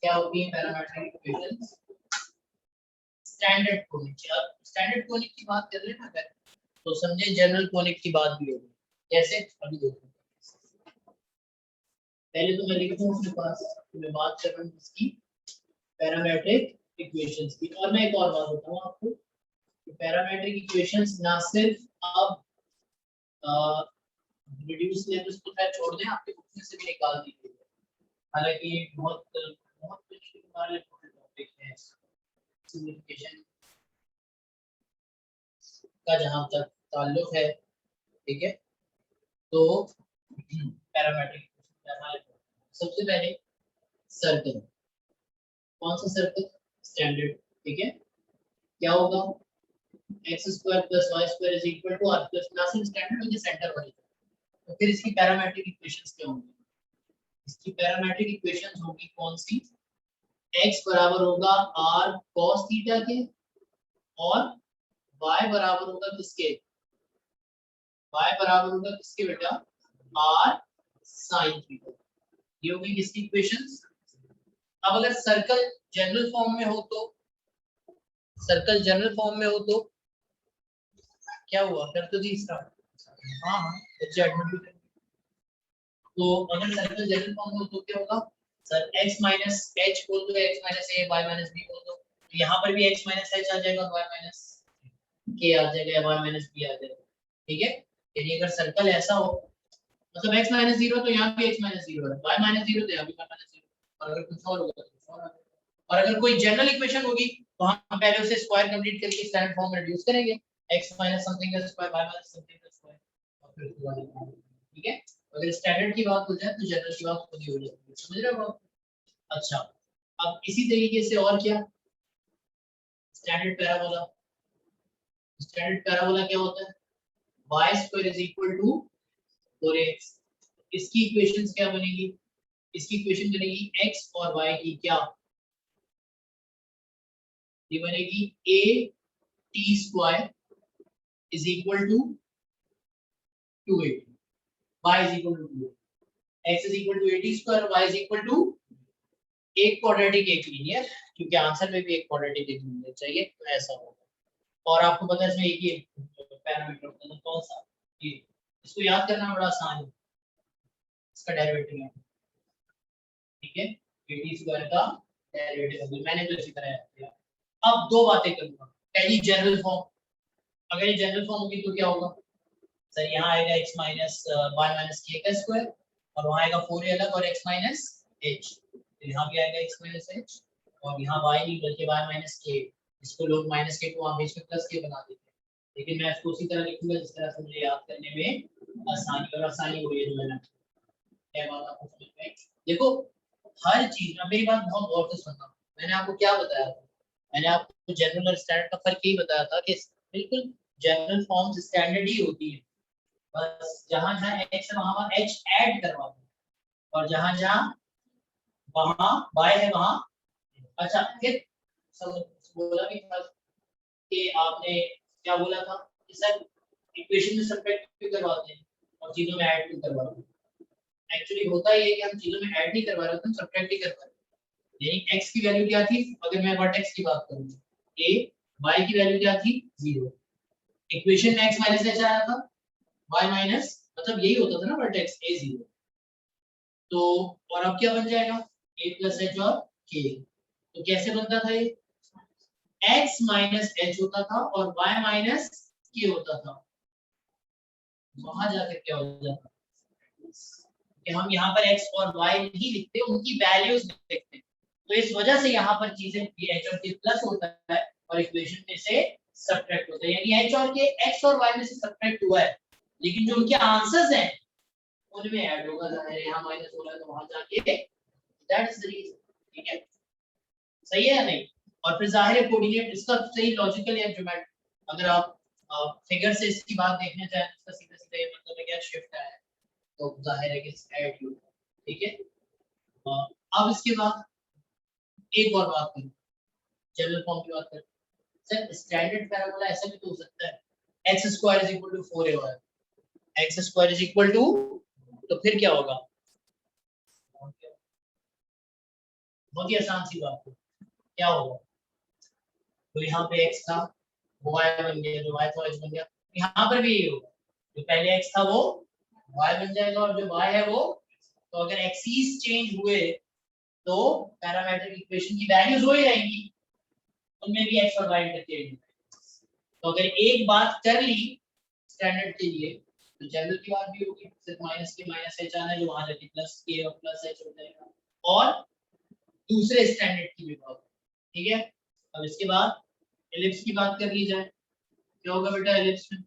क्या होती है पैरामीट्रिक इक्वेशंस? Standard conic. अब स्टैंडर्ड कोनिक की बात कर रहे हैं ना अगर, तो समझे जनरल कोनिक की बात भी होगी। कैसे? अभी देखो, पहले तो मैं लिखता हूँ अपने पास, तो मैं बात कर रहा हूँ इसकी पैरामीट्रिक इक्वेशंस की। और मैं एक और बात बताऊँ आपको, पैरामीट्रिक इक्वेशंस ना सिर्फ आप रिड्यूस लेवल्स को शायद छोड़ दें, आपके बुक में से भी निकाल दीजिए। हालांकि बहुत बहुत कुछ हमारे टॉपिक है सिम्प्लिफिकेशन का जहां तक ताल्लुक है, ठीक है। तो पैरामीट्रिक सबसे पहले सर्कल, कौन सा सर्कल? स्टैंडर्ड, ठीक है। क्या होगा? x square plus y square is equal to r plus ना सिर्फ स्टैंडर्ड होगी, सेंटर वाली। तो फिर इसकी पैरामीट्रिक इक्वेशंस क्या होंगी? इसकी पैरामीट्रिक इक्वेशंस होगी कौन सी? x बराबर होगा r cos थीटा के और y बराबर होगा किसके? y बराबर होगा किसके बेटा? r sin theta. ये होगी किसकी इक्वेशंस? अब अगर सर्कल जनरल फॉर्म में हो तो, सर्कल जनरल फॉर्म में हो तो क्या हुआ? कर तो दी स्टार्ट। हाँ हाँ, बच्चे एडमिट। तो अगर सर्कल जनरल फॉर्म में हो तो क्या होगा? सर x माइनस h बोल दो, x minus a, y minus b बोल दो। तो यहाँ पर भी x माइनस h आ जाएगा, y माइनस k आ जाएगा, y माइनस b आ जाएगा, ठीक है। यानी अगर सर्कल ऐसा हो, मतलब x माइनस 0 तो यहाँ भी x माइनस 0 है, y माइनस 0 तो यहाँ भी y माइनस 0, और अगर कुछ और होगा तो कुछ और आ जाएगा। और अगर कोई जनरल इक्वेशन होगी तो हम पहले उसे स्क्वायर कंप्लीट करके स्टैंडर्ड फॉर्म में रिड्यूस करेंगे, x माइनस समथिंग का स्क्वायर, y माइनस समथिंग का स्क्वायर, और फिर उसके बाद, ठीक है। अगर स्टैंडर्ड की बात हो जाए तो जनरल की बात खुद ही हो जाती है, समझ रहे हो आप? अच्छा, अब इसी तरीके से और क्या? Standard parabola. स्टैंडर्ड पैराबोला क्या होता है? y square is equal to 4x। इसकी इक्वेशंस क्या बनेगी? इसकी इक्वेशन बनेगी x और y की क्या? ये बनेगी a t square is equal to 2a, y is equal to 2, x is equal to a t square, y is equal to एक क्वाड्रेटिक एक लीनियर, क्योंकि आंसर में भी एक क्वाड्रेटिक एक लीनियर चाहिए, तो ऐसा होगा। और आपको पता है इसमें एक ही पैरामीटर होता है, तो कौन सा? ये। इसको याद करना बड़ा आसान है, इसका डेरिवेटिव है, ठीक है। टी स्क्वायर का डेरिवेटिव मैंने तो इसी तरह किया। अब दो बातें करूंगा। पहली जनरल फॉर्म, अगर ये जनरल फॉर्म होगी तो क्या होगा? सर यहाँ आएगा x माइनस y माइनस के का स्क्वायर, और वहाँ आएगा 4a अलग और x माइनस h, तो यहाँ भी आएगा x माइनस h, और यहाँ y नहीं बल्कि y माइनस k। इसको लोग माइनस के को वहाँ बीच में प्लस के बना देते हैं, लेकिन मैं इसको उसी तरह लिखूंगा जिस तरह से मुझे याद करने में आसानी, और आसानी हो रही है जो मैंने क्या बात आपको समझ में आई? देखो हर चीज, अब मेरी बात बहुत गौर से सुनना। मैंने आपको क्या बताया था? मैंने आपको जनरल और स्टैंडर्ड का फर्क यही बताया था कि बिल्कुल जनरल फॉर्म्स स्टैंडर्ड ही होती है, बस जहां जहां x है वहां h ऐड करवा दो, और जहां जहां वहां y है वहां। अच्छा, फिर सब बोला भी था कि आपने क्या बोला था कि सर इक्वेशन में सब्ट्रैक्ट क्यों करवाते हैं और चीजों में ऐड क्यों करवाते हैं? एक्चुअली होता ये है कि हम चीजों में ऐड नहीं करवा रहे, हम सब्ट्रैक्ट ही करवा रहे हैं। यानी x की वैल्यू क्या थी? अगर मैं वर्टेक्स की बात करूं, a, y की वैल्यू क्या थी? 0। इक्वेशन में x माइनस h आया था, y माइनस, मतलब यही होता था ना वर्टेक्स a 0। तो और अब क्या बन जाएगा? a प्लस h और k। तो कैसे बनता था ये? x माइनस h होता था और y माइनस k होता था। वहां जाकर क्या हो जाता कि हम यहाँ पर x और y नहीं लिखते, उनकी वैल्यूज लिखते। तो इस वजह से यहाँ पर चीजें ये h और k प्लस होता है और इक्वेशन में से सब्ट्रैक्ट होता है, यानी h और k x और y में से सब्ट्रैक्ट हुआ है, लेकिन जो उनके आंसर्स हैं उनमें ऐड होगा। जाहिर है यहाँ माइनस हो रहा है तो वहां जाके दैट इज द रीजन, ठीक है। सही है या नहीं? और फिर जाहिर है कोऑर्डिनेट इसका सही लॉजिकल या ज्योमेट्रिक, अगर आप फिगर से इसकी बात देखने जाए तो इसका सीधा सीधा ये मतलब है कि शिफ्ट है, तो जाहिर है कि ऐड यू, ठीक है। अब इसके बाद एक और बात करूं, जनरल फॉर्म की बात करें। सर स्टैंडर्ड पैराबोला ऐसा भी तो हो सकता है x square is equal to 4a, x square is equal to, तो फिर क्या होगा? बहुत ही आसान सी बात है। क्या होगा, तो यहाँ पे x था वो y बन गया, जो y था x बन गया, यहाँ पर भी ये होगा, जो पहले x था वो y बन जाएगा और जो y है वो, तो अगर एक्सिस चेंज हुए तो पैरामीट्रिक इक्वेशन की वैल्यूज वही रहेंगी, उनमें भी x और y इंटरचेंज। तो अगर एक बात कर ली स्टैंडर्ड के लिए तो जनरल की बात भी होगी, सिर्फ माइनस के माइनस एच आना है जो वहां जाके प्लस के और प्लस एच हो जाएगा, और दूसरे स्टैंडर्ड की भी बात, ठीक है। अब इसके बाद एलिप्स की बात कर ली जाए, क्या होगा बेटा एलिप्स में,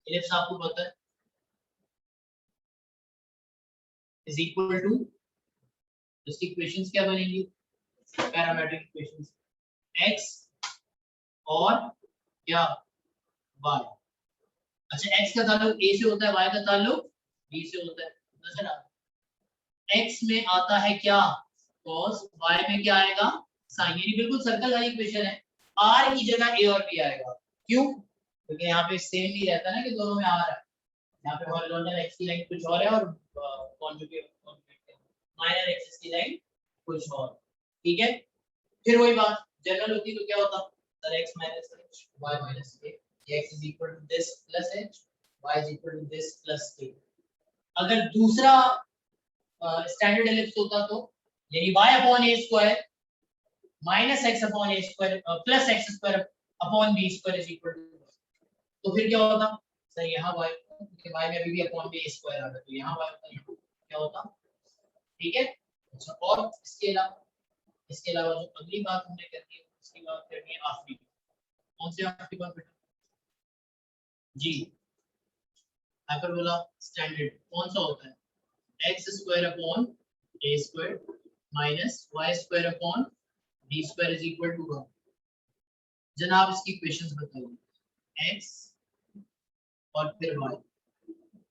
एलिप्स आपको पता है इज इक्वल टू, इसकी इक्वेशंस क्या बनेंगी, पैरामीट्रिक इक्वेशंस, x और क्या y। अच्छा x का ताल्लुक a से होता है, y का ताल्लुक b से होता है, नजर आ, x में आता है क्या cos, y में क्या आएगा sin, यानी बिल्कुल सर्कल वाली इक्वेशन है, r की जगह a और b आएगा, क्यों, क्योंकि यहाँ पे सेम ही रहता है ना कि दोनों में r है, यहाँ पे हॉरिजॉन्टल एक्स की लाइन कुछ और है और कॉन्जुगेट माइनर एक्सिस की लाइन कुछ और, ठीक है। फिर वही बात जनरल होती तो क्या होता, sir x minus h y minus k, x is equal to this plus h, y is equal to this plus k। अगर दूसरा स्टैंडर्ड एलिप्स होता तो यानी y upon a square minus x upon a square plus x square upon b square is equal to, तो फिर क्या होता sir यहाँ y, क्योंकि y में अभी भी अपॉन b स्क्वायर आ रहा है तो यहाँ y होता, यहाँ क्या होता, ठीक है। अच्छा और इसके अलावा जो अगली बात हमने करनी है उसकी बात करनी है आखिरी, कौन सी आखिरी बात बेटा, जी हाइपरबोला स्टैंडर्ड कौन सा होता है, x square upon a square minus y square upon b square is equal to 1। जनाब इसकी इक्वेशंस बताइए, x और फिर y,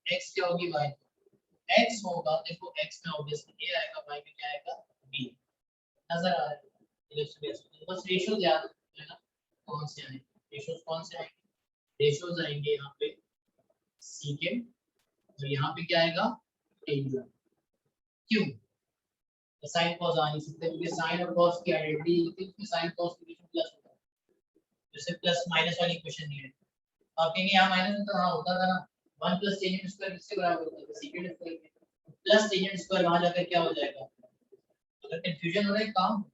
x क्या होगी y, x होगा, देखो x में ऑब्वियसली a आएगा, y में क्या आएगा b, नजर आ रहा है, तो बस रेशियो याद रखना कौन से आएंगे, रेशियोस कौन से आएंगे, रेशियोस आएंगे यहाँ पे सीकेंड और यहाँ पे क्या आएगा टेंजेंट, क्यों, तो साइन कॉस आ नहीं सकते क्योंकि साइन और कॉस की आइडेंटिटी होती है, तो साइन कॉस के बीच में प्लस होता है, जैसे प्लस माइनस वाली इक्वेशन नहीं है, आप कहेंगे यहाँ माइनस में तो हाँ होता था ना, 1 प्लस टेंजेंट स्क्वायर किसके बराबर होता है, सीकेंड स्क्वायर के, प्लस टेंजेंट स्क्वायर वहां जाकर क्या हो जाएगा, अगर कंफ्यूजन हो रहा है काम,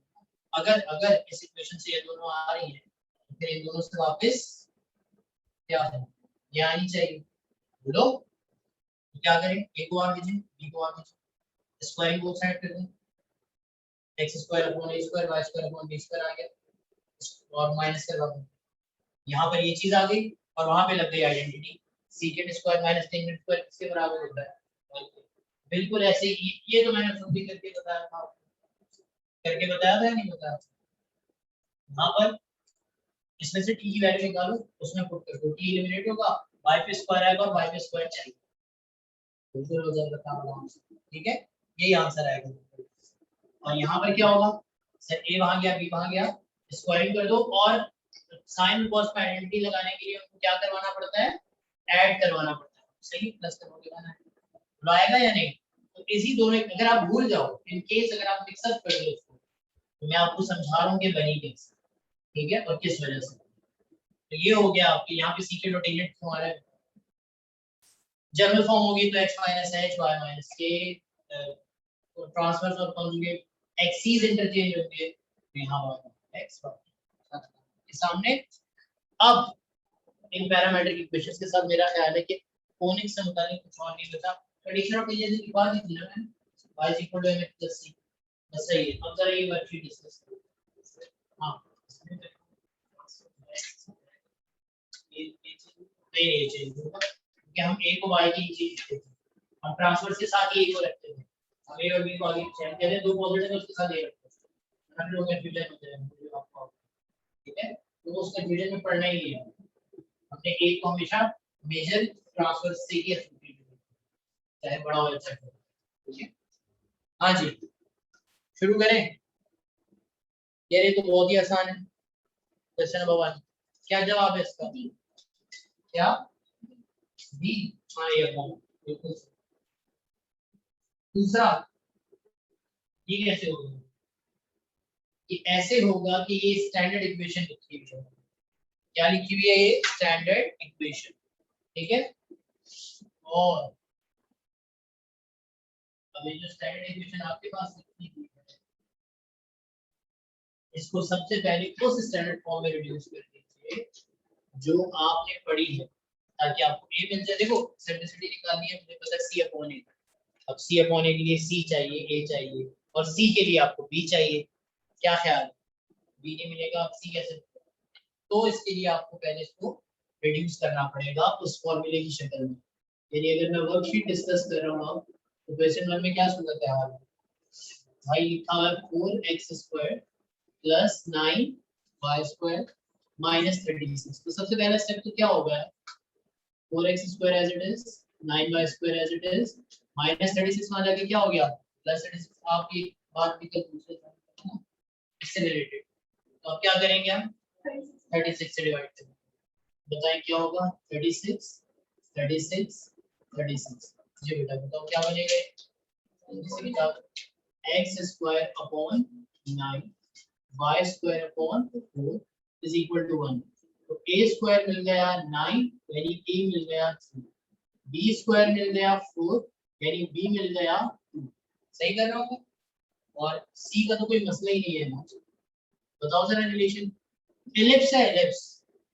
अगर अगर इस इक्वेशन से ये दोनों आ रही है तो फिर इन दोनों से वापस क्या है, ये आनी चाहिए, बोलो तो क्या करें, a को आगे दीजिए b को आगे दीजिए, स्क्वायरिंग बोथ साइड कर दें, x square upon a square y square upon b square आ गया और माइनस करवा दो, यहाँ पर ये चीज आ गई और वहां पे लग गई identity, secant square minus tangent square किसके बराबर होता है, बिल्कुल ऐसे ही, ये तो मैंने खुद भी करके बताया था, करके बताया था नहीं बताया, यहाँ पर इसमें से t की वैल्यू निकालो, उसमें पुट कर दो, t एलिमिनेट होगा, y पे स्क्वायर आएगा और y पे स्क्वायर चाहिए, बिल्कुल हो जाएगा काम आराम से, ठीक है, यही आंसर आएगा। और यहाँ पर क्या होगा, सर a वहां गया b वहां गया, स्क्वायरिंग कर दो और साइन और कॉस का आइडेंटिटी लगाने के लिए उनको क्या करवाना पड़ता है, ऐड करवाना पड़ता है, सही प्लस करवा के लाना है, तो आएगा या नहीं, तो इसी दोनों, अगर आप भूल जाओ इन केस अगर आप मिक्स अप कर दो उसको, तो मैं आपको समझा रहा हूँ कि बनी कैसे, ठीक है, और किस वजह से, तो ये हो गया आपके यहाँ पे सीकेंड और टेंजेंट हमारा जनरल फॉर्म होगी तो x minus h y minus k, transverse और कॉन्जुगेट एक्सिस इंटरचेंज होंगे तो यहाँ होगा x के सामने। अब इन पैरामीट्रिक इक्वेशंस के साथ मेरा ख्याल है कि कोनिक से मुताबिक कुछ और नहीं बचा, कंडीशन ऑफ टेंजेंट की बात ही थी ना मैंने, y is equal to mx plus c, बस सही है। अब जरा ये वर्कशीट डिस्कस करें, हां ये चीज होगा कि हम a को y की चीज देते हैं, हम ट्रांसवर्स के साथ ही a को रखते हैं, हम a और b को आगे चेंज करते हैं, दो पॉजिटिव है उसके साथ a रखते हैं, हम लोग कंफ्यूजन होते हैं मुझे आपको, ठीक है, तो उस कंफ्यूजन में पढ़ना ही है, हमने a को हमेशा मेजर ट्रांसवर्स से ही एसोसिएट करते हैं चाहे बड़ा हो या छोटा हो, ठीक है। हां जी शुरू करें, यार ये तो बहुत ही आसान है, क्वेश्चन नंबर 1 क्या जवाब है इसका, क्या बी, हाँ ये बिल्कुल। दूसरा ये कैसे होगा? ये ऐसे होगा कि ये स्टैंडर्ड इक्वेशन लिखी हुई है। क्या लिखी हुई है? ये स्टैंडर्ड इक्वेशन, ठीक है। और अब ये जो स्टैंडर्ड इक्वेशन आपके पास लिखी हुई है, इसको सबसे पहले उस स्टैंडर्ड फॉर्म में रिड्यूस कर दीजिए जो आपने पढ़ी है, ताकि आपको ए मिल जाए। देखो सिंप्लिसिटी निकालनी है, मुझे पता है सी अपॉन ए। अब सी अपॉन ए के लिए सी चाहिए, ए चाहिए, और सी के लिए आपको बी चाहिए। क्या ख्याल? बी नहीं मिलेगा, आप सी कैसे? तो इसके लिए आपको पहले इसको रिड्यूस करना पड़ेगा उस फॉर्मूले की शक्ल में। यानी अगर मैं वर्कशीट डिस्कस कर रहा हूँ तो क्वेश्चन 1 में क्या सूरत है हाल? भाई लिखा हुआ है 4x² प्लस 9y² माइनस 36। तो सबसे पहला स्टेप तो क्या होगा? 4x² as it is, 9y² as it is, minus 36 वहां जाके क्या हो गया? प्लस 36। आपकी बात निकल दूसरे साइड में इससे रिलेटेड। तो अब क्या करेंगे हम? 36 से डिवाइड करेंगे। बताएं क्या होगा? 36 36 36। जी बेटा बताओ क्या बनेगा? x² upon 9 y² upon 4 is equal to 1। तो a² मिल गया 9 यानी a मिल गया 3, b² मिल गया 4 यानी b मिल गया 2। सही कर रहा हूँ? और c का तो कोई मसला ही नहीं है ना। बताओ जरा रिलेशन। इलिप्स है, इलिप्स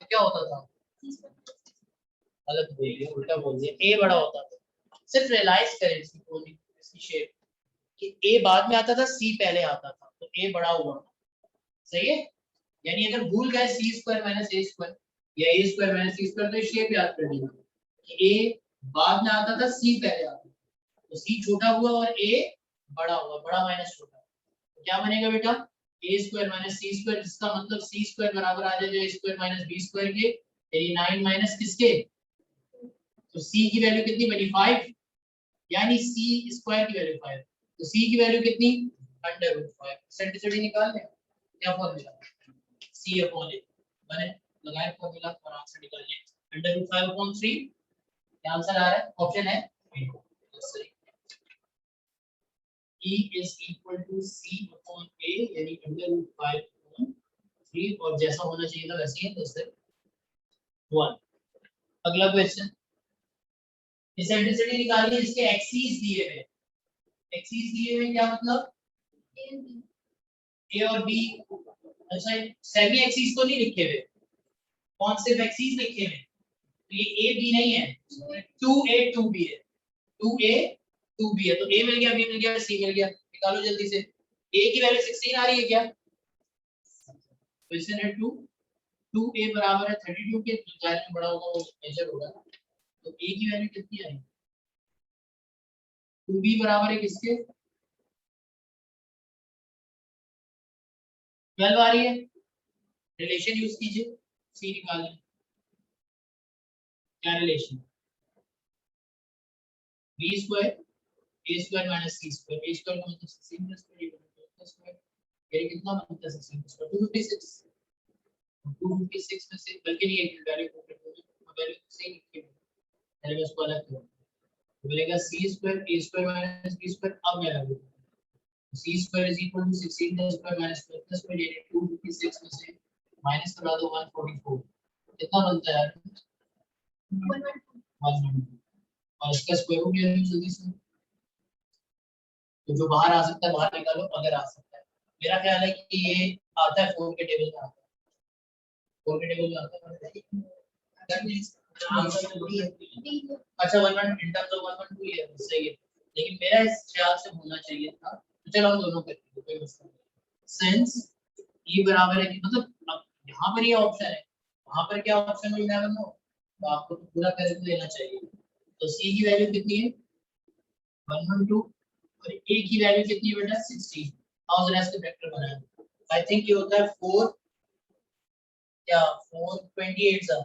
तो क्या होता था? गलत बोल दिया, उल्टा बोल दिया, ए बड़ा होता था। सिर्फ रियलाइज करें इसकी शेप कि ए बाद में आता था, सी पहले आता था, तो ए बड़ा हुआ। सही है। यानी अगर भूल गए c² माइनस a² या a² माइनस c², तो शेप याद कर लेना कि ए बाद में आता था, सी पहले आता था, तो सी छोटा हुआ और ए बड़ा हुआ, बड़ा माइनस छोटा। तो क्या बनेगा बेटा? a² माइनस c², जिसका मतलब c² बराबर आ जाएगा a² माइनस b² के, यानी 9 माइनस किसके? तो c की वैल्यू कितनी बनी? 5, यानी c² की वैल्यू 5। तो c की वैल्यू कितनी? √5। सेंटिसिटी निकाल लें। क्या फॉर्मूला? c अपॉन a बने लगाए फॉर्मूला और आंसर निकालिए। √5 अपॉन 3। क्या आंसर आ रहा है? ऑप्शन है सही। e is equal to c upon a, यानी √5 अपॉन 3, और जैसा होना चाहिए था वैसे ही है, तो सिर्फ 1। अगला क्वेश्चन, एसेंट्रिसिटी निकालिए इसके एक्सिस दिए हुए। एक्सिस दिए हुए क्या मतलब? ए और बी। अच्छा सेमी एक्सिस तो नहीं लिखे हुए, कौन से एक्सिस लिखे हैं? तो ये ए बी नहीं है, 2a 2b है। 2a 2b है, तो a मिल गया, b मिल गया, c मिल गया। निकालो जल्दी से। a की वैल्यू 16 आ रही है क्या? क्वेश्चन है 2, 2a बराबर है 32 के, जो जाहिर में बड़ा होगा वो मेजर होगा। तो a की वैल्यू कितनी आई? 2b बराबर है किसके? 12 आ रही है। रिलेशन यूज कीजिए, c निकालिए। क्या relation? b² a² minus c²। a² का मतलब 16 प्लस 22 ये कितना बनता है? 16 प्लस 256। 256 में से बल्कि नहीं, एक वैल्यू को वैल्यू सही लिखिए, पहले मैं उसको अलग करूं तो मिलेगा c² a² माइनस b²। अब मैं लगा c² is equal to 16 plus minus 12 plus यानी 256 में से माइनस करा दो 144। कितना बनता है यार? 112। और इसका स्क्वायर रूट ले लो जल्दी से। तो जो बाहर आ सकता है बाहर निकालो, अगर आ सकता है। मेरा ख्याल है कि ये आता है 4 के टेबल में आता है। 4 के टेबल में आता है। अच्छा 11 इन टर्म्स ऑफ 112 है, सही है। लेकिन मेरा इस ख्याल से होना चाहिए था, तो चलो हम दोनों करते हैं, कोई मसला नहीं। सिंस e बराबर है कि मतलब अब यहाँ पर ये ऑप्शन है, वहां पर क्या ऑप्शन है इलेवन हो, तो आपको तो पूरा करके लेना चाहिए। तो c की वैल्यू कितनी है? 112, और a की वैल्यू कितनी है बेटा? 16। और जरा इसके वेक्टर बनाएं। आई थिंक ये होता है 4, क्या 428 सा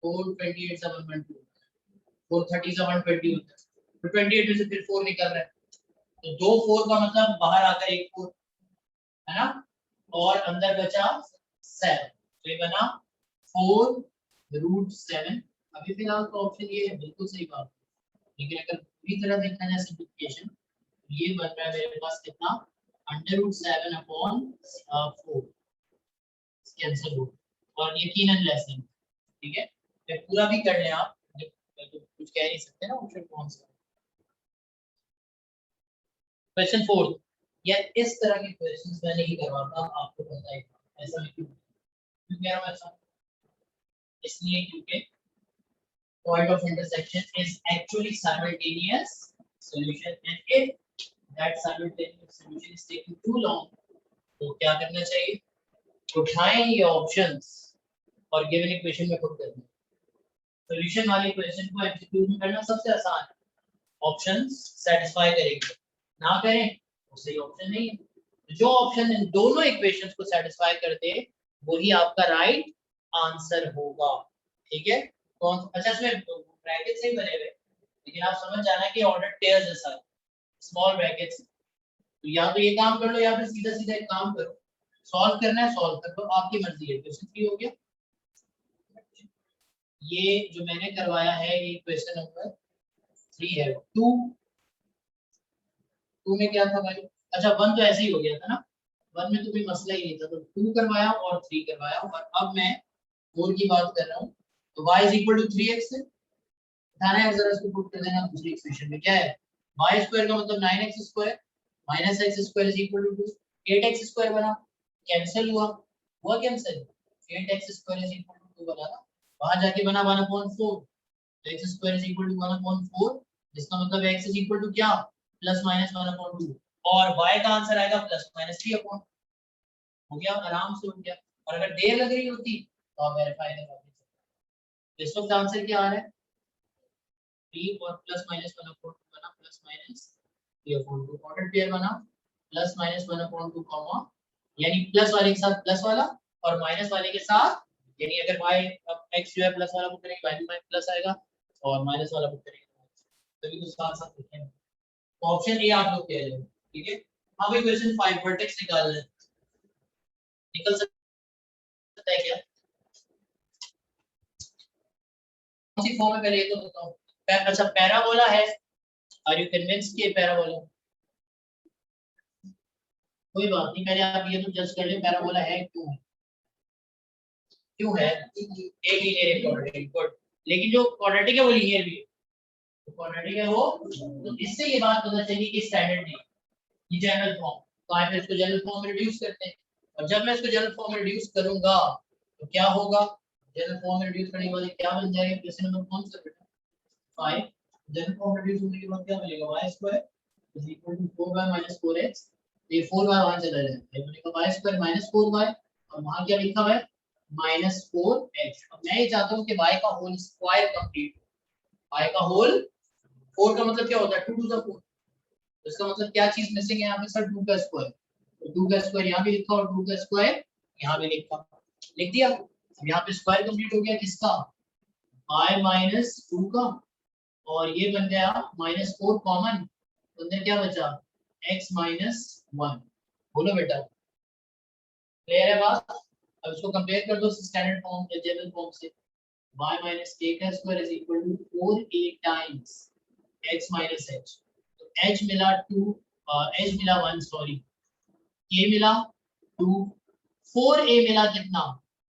428 सा 112, 430 सा 120 होता है। तो 28 में से फिर 4 निकल रहा है, तो दो 4 का मतलब बाहर आकर एक 4 है ना, और अंदर बचा 7, तो ये बना 4√7। अभी फिलहाल तो ऑप्शन ये है, बिल्कुल सही बात। लेकिन अगर पूरी तरह देखा जाए सिंप्लीफिकेशन, ये बन रहा है मेरे पास कितना, √7/4 कैंसिल हो, और यकीनन लेस देन, ठीक है। फिर पूरा भी कर लें आप, तो कुछ कह नहीं सकते ना ऑप्शन कौन सा। क्वेश्चन 4, या इस तरह के क्वेश्चंस मैं नहीं करवाता, आपको पता है ऐसा नहीं क्यों कह रहा हूं ऐसा, इसलिए क्योंकि point of intersection is actually simultaneous solution, and if that simultaneous solution is taking too long, तो क्या करना चाहिए, उठाएं ये ऑप्शंस और गिवन इक्वेशन में पुट करना। सॉल्यूशन वाले क्वेश्चन को एमसीक्यू में करना सबसे आसान है, ऑप्शंस सेटिस्फाई करेंगे, ना करें तो सही ऑप्शन नहीं है। जो ऑप्शन इन दोनों इक्वेशंस को सेटिस्फाई करते हैं वही आपका राइट आंसर होगा, ठीक है। कौन, अच्छा इसमें ब्रैकेट से ही बने हुए, लेकिन आप समझ जाना कि ऑर्डर टेयर्स है सर, स्मॉल ब्रैकेट्स, तो या तो ये काम कर लो या फिर सीधा सीधा एक काम करो, सॉल्व करना है सॉल्व कर लो, आपकी मर्जी है। क्वेश्चन 3 हो गया, ये जो मैंने करवाया है ये क्वेश्चन नंबर 3 है। 2 में क्या था भाई, अच्छा 1 तो ऐसे ही हो गया था ना, 1 में तो कोई मसला ही नहीं था, तो 2 करवाया और 3 करवाया, और अब मैं 4 की बात कर रहा हूँ। तो y = 3x है, उठाना है जरा इसको पुट कर देना दूसरी इक्वेशन में, क्या है y² का मतलब 9x² -x² = 2, 8x² बना, कैंसिल हुआ कैंसिल, 8x² = 2 बना ना, वहां जाके बना 1/4, x² = 1/4, जिसका मतलब x = क्या, +/-1/2, और y का आंसर आएगा +/3 हो गया, आराम से हो गया। और अगर देर लग रही होती तो आप वेरीफाई कर सकते। इस वक्त आंसर क्या आ रहा है, 3 और +/-1/2 बना, +/3/2 ऑर्डर पेयर बना, +/-1/2 कॉमा, यानी प्लस वाले के साथ प्लस वाला और माइनस वाले के साथ, यानी अगर y अब x जो है प्लस वाला पुट करेंगे वैल्यू में प्लस आएगा, और माइनस वाला पुट करेंगे तभी तो साथ साथ लिखेंगे। तो ऑप्शन ए आप लोग कह रहे हो, ठीक है। अब क्वेश्चन 5 वर्टेक्स निकालना है, निकल सकता है क्या, कौन सी फॉर्म में, पहले ये तो बताओ। अच्छा पैराबोला है, आर यू कन्विंस्ड कि पैराबोला, कोई बात नहीं, पहले आप ये तो जज कर ले पैराबोला है क्यों है एक लीनियर क्वाड्रेटिक, गुड, लेकिन जो क्वाड्रेटिक है वो लीनियर भी है, तो क्वाड्रेटिक है वो, तो इससे ये बात पता चली कि स्टैंडर्ड नहीं, ये जनरल फॉर्म, तो आप इसको जनरल फॉर्म में रिड्यूस करते हैं, और जब मैं इसको जनरल फॉर्म में रिड्यूस करूंगा तो क्या होगा, जनरल फॉर्म में रिड्यूस करने के बाद क्या बन जाएगा, क्वेश्चन नंबर कौन सा बेटा 5, जनरल फॉर्म में रिड्यूस होने के बाद क्या मिलेगा, y² = 4y - 4x, ये 4y वहां चला जाएगा, ये बनेगा y² - 4y, और वहां क्या लिखा हुआ है -4x। अब मैं ये चाहता हूं कि y का होल स्क्वायर कंप्लीट हो, y का होल, 4 का मतलब क्या होता है 2 to the 4, तो इसका मतलब क्या चीज मिसिंग है यहाँ पे सर, 2 का स्क्वायर, तो 2 का स्क्वायर यहाँ भी लिखा और 2 का स्क्वायर यहाँ भी लिखा, लिख दिया। अब यहाँ पे स्क्वायर कंप्लीट हो गया किसका, y - 2 का, और ये बन गया -4 कॉमन, तो अंदर क्या बचा x - 1, बोलो बेटा क्लियर है बात। अब इसको कंपेयर कर दो स्टैंडर्ड फॉर्म या जनरल फॉर्म से, y - a² = 4a times x - h, तो h मिला 2, h मिला 1 सॉरी, k मिला 2, 4a मिला कितना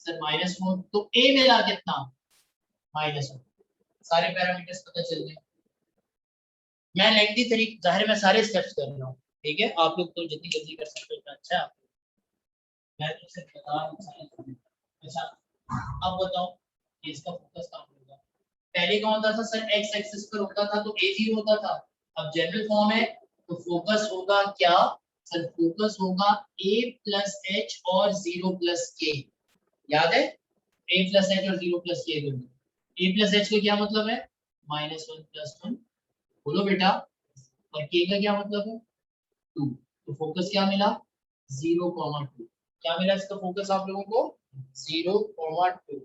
सर -4, तो a मिला कितना -1, सारे पैरामीटर्स पता चल गए। मैं लेंथी तरीके जाहिर मैं सारे स्टेप्स कर रहा हूँ, ठीक है, आप लोग तो जितनी जल्दी कर सकते हो अच्छा, मैं तो सिर्फ बता रहा हूँ। अच्छा अब बताओ कि इसका फोकस कहाँ होगा, पहले कौन होता था सर, x एक्सिस पर होता था तो a 0 होता था, अब जनरल फॉर्म है तो फोकस होगा क्या सर, फोकस होगा a + h और 0 + k, याद है a + h और 0 + k दोनों, a + h का क्या मतलब है -1 + 1, बोलो बेटा, और k का क्या मतलब है 2, तो फोकस क्या मिला 0,2, क्या मिला इसका फोकस आप लोगों को 0,2,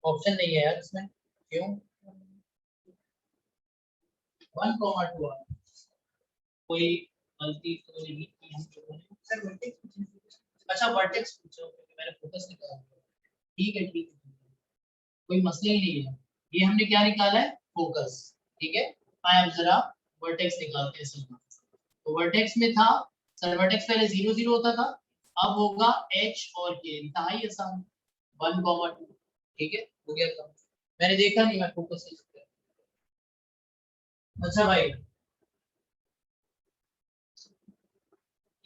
ऑप्शन नहीं है यार इसमें, क्यों 1,2, कोई गलती तो नहीं की हम लोगों ने सर, अच्छा वर्टेक्स पूछो क्योंकि मैंने फोकस निकाला, ठीक है ठीक है, कोई मसला ही नहीं है, ये हमने क्या निकाला है फोकस, ठीक है। आए अब जरा वर्टेक्स निकालते हैं इसमें। तो वर्टेक्स में था सर, वर्टेक्स पहले 0 0 होता था, अब होगा h और k, इंतहाई आसान 1 2। ठीक है, हो गया काम। मैंने देखा नहीं, मैं फोकस नहीं कर। अच्छा भाई,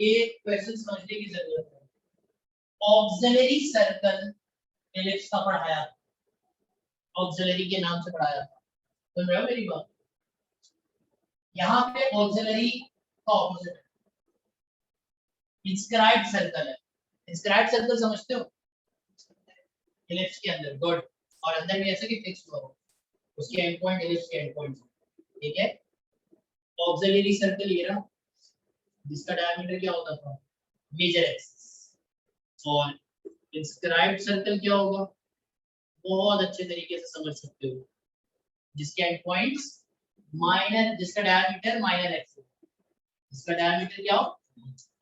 ये क्वेश्चन समझने की जरूरत है। ऑक्सिलरी सर्कल इलिप्स का पढ़ाया, ऑक्सिलरी के नाम से पढ़ाया, सुन रहे हो मेरी बात? यहाँ पे ऑक्सिलरी का ऑपोजिट इंस्क्राइब्ड सर्कल है। इंस्क्राइब्ड सर्कल समझते हो? इलिप्स के अंदर, गुड। और अंदर भी ऐसा कि फिक्स हुआ हो, उसके एंड पॉइंट इलिप्स के एंड पॉइंट। ठीक है, ऑक्सिलरी सर्कल ये रहा, जिसका डायमीटर क्या होता था, मेजर एक्सिस। और इंस्क्राइब्ड सर्कल क्या होगा, बहुत अच्छे तरीके से समझ सकते हो, जिसके एंड पॉइंट्स माइनर, जिसका डायमीटर माइनर एक्सिस, जिसका डायमीटर क्या हो,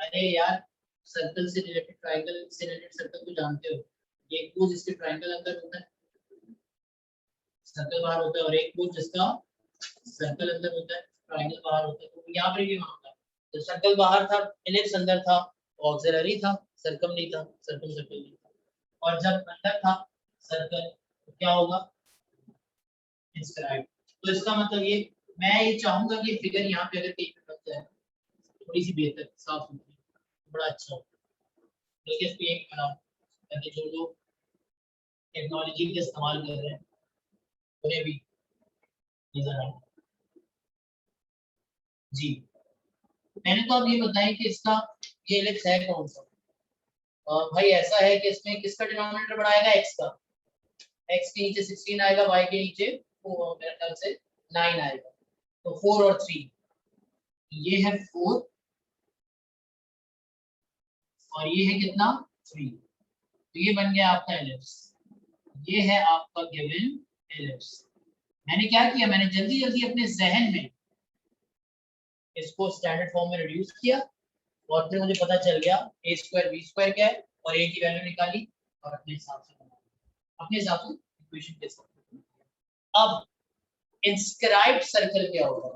अरे यार सर्कल से रिलेटेड, ट्रायंगल से रिलेटेड सर्कल तो जानते हो, एक वो जिसके ट्रायंगल अंदर होता है, सर्कल बाहर होता है, और एक वो जिसका सर्कल अंदर होता है, ट्रायंगल बाहर होता है। तो यहाँ पर भी मामला, तो सर्कल बाहर था, इलिप्स अंदर था, ऑक्सिलरी था, सर्कम नहीं था, सर्कम सर्कल नहीं था। और जब अंदर था सर्कल, तो क्या होगा, इंस्क्राइब्ड। तो इसका मतलब ये, मैं ये चाहूंगा कि फिगर यहाँ पे अगर कहीं पे बन जाए थोड़ी सी बेहतर साफ सुथरी, बड़ा अच्छा होगा। देखिए इसको एक बनाओ, ताकि जो लोग टेक्नोलॉजी का इस्तेमाल कर रहे हैं उन्हें भी नजर आए। जी, मैंने तो अब ये बताया कि इसका ये इलिप्स है कौन सा। भाई ऐसा है कि इसमें किसका डिनोमिनेटर बढ़ाएगा, x का। x के नीचे 16 आएगा, y के नीचे मेरे ख्याल से 9 आएगा, तो 4 और 3, ये है 4 और ये है कितना, 3। तो ये बन गया आपका एलिप्स, ये है आपका गिवन एलिप्स। मैंने क्या किया, मैंने जल्दी जल्दी अपने जहन में इसको स्टैंडर्ड फॉर्म में रिड्यूस किया, और फिर मुझे पता चल गया a स्क्वायर b स्क्वायर क्या है, और a की वैल्यू निकाली और अपने हिसाब से बनाया, अपने हिसाब से इक्वेशन के साथ। अब इंस्क्राइब्ड सर्कल क्या होगा,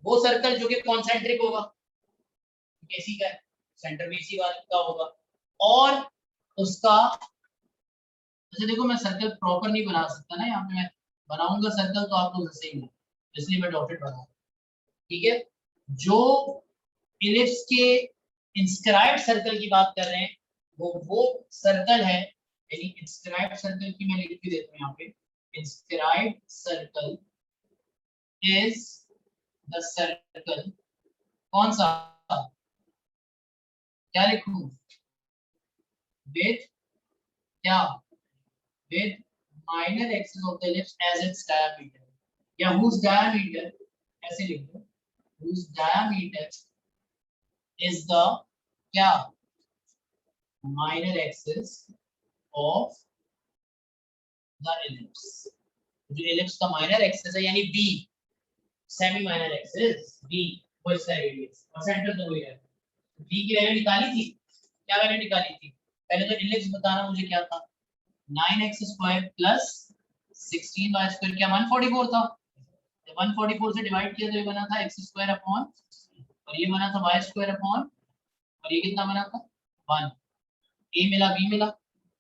वो सर्कल जो कि कॉन्सेंट्रिक होगा, AC का है, सेंटर भी इसी वाले का होगा, और उसका, अच्छा देखो मैं सर्कल प्रॉपर नहीं बना सकता ना, यहाँ पे मैं बनाऊंगा सर्कल तो आप लोग हंसेंगे, इसलिए मैं डॉटेड बना, ठीक है। जो इलिप्स के इंस्क्राइब्ड सर्कल की बात कर रहे हैं, वो सर्कल है, यानी इंस्क्राइब्ड सर्कल की मैं लिख के देता हूँ यहाँ पे, inscribed circle is the circle, कौन सा, क्या लिखूं, विद क्या, with minor axis of the ellipse as its diameter, या whose diameter, ऐसे लिख दो, whose diameter is the क्या, minor axis of the ellipse। जो ellipse का minor axis है यानी b, semi minor axis b, वो इसका रेडियस और सेंटर तो वही है। b की वैल्यू निकाली थी, क्या वैल्यू निकाली थी, पहले तो ellipse बताना मुझे क्या था, 9x square plus 16y square, क्या 144 था, 144 से डिवाइड किया तो ये बना था x स्क्वायर अपॉन, और ये बना था y स्क्वायर अपॉन, और ये कितना बना था 1, a मिला b मिला,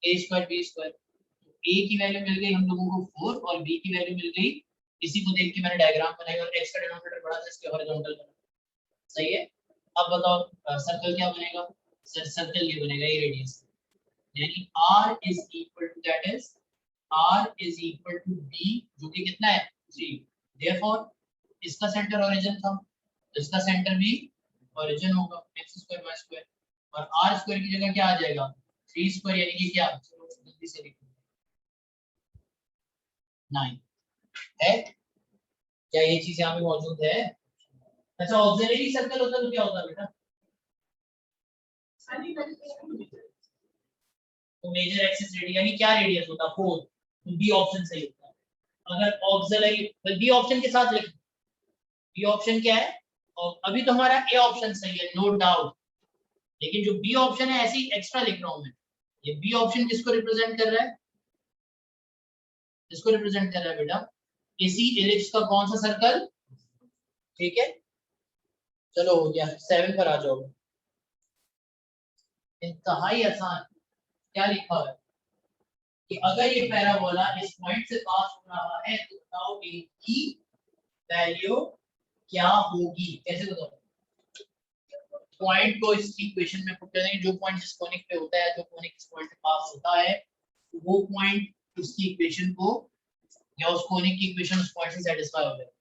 a square b square, a की वैल्यू मिल गई हम लोगों को 4 और b की वैल्यू मिल गई, इसी को देख के मैंने डायग्राम बनाया और x का डिनोमिनेटर बढ़ा था, इसके हॉरिजॉन्टल बना, सही है। अब बताओ सर्कल क्या बनेगा, सर्कल ये बनेगा, ये रेडियस, यानी r is equal to, that is r is equal to b, जो कि कितना है 3, therefore इसका सेंटर ओरिजिन था, तो इसका सेंटर भी ओरिजिन होगा x स्क्वायर y स्क्वायर, और r स्क्वायर की जगह क्या आ जाएगा 3 स्क्वायर, यानी कि क्या, चलो जल्दी से लिखो 9 है, क्या ये चीज यहाँ पे मौजूद है। अच्छा ऑक्सिलरी सर्कल होता तो क्या होता बेटा, तो मेजर एक्सिस रेडियस, यानी क्या रेडियस होता 4, तो बी ऑप्शन सही होता है। अगर ऑक्सिलरी, बी ऑप्शन के साथ लिख, बी ऑप्शन क्या है, और अभी तो हमारा ए ऑप्शन सही है नो डाउट, लेकिन जो बी ऑप्शन है ऐसे ही एक्स्ट्रा लिख रहा हूं मैं, ये बी ऑप्शन किसको रिप्रेजेंट कर रहा है, किसको रिप्रेजेंट कर रहा है बेटा, इसी इलिप्स का कौन सा सर्कल, ठीक है, चलो हो गया, 7 पर आ जाओ। इंतहाई आसान। क्या लिखा है कि अगर ये पैराबोला इस पॉइंट से पास हो रहा है तो बताओ इनकी वैल्यू क्या होगी। कैसे बताओ? पॉइंट को इसकी इक्वेशन में पुट करेंगे, जो पॉइंट जिस कोनिक पे होता है, जो कोनिक इस पॉइंट से पास होता है, वो पॉइंट उसकी इक्वेशन को या उस कोनिक की इक्वेशन उस पॉइंट से सेटिस्फाई हो जाए।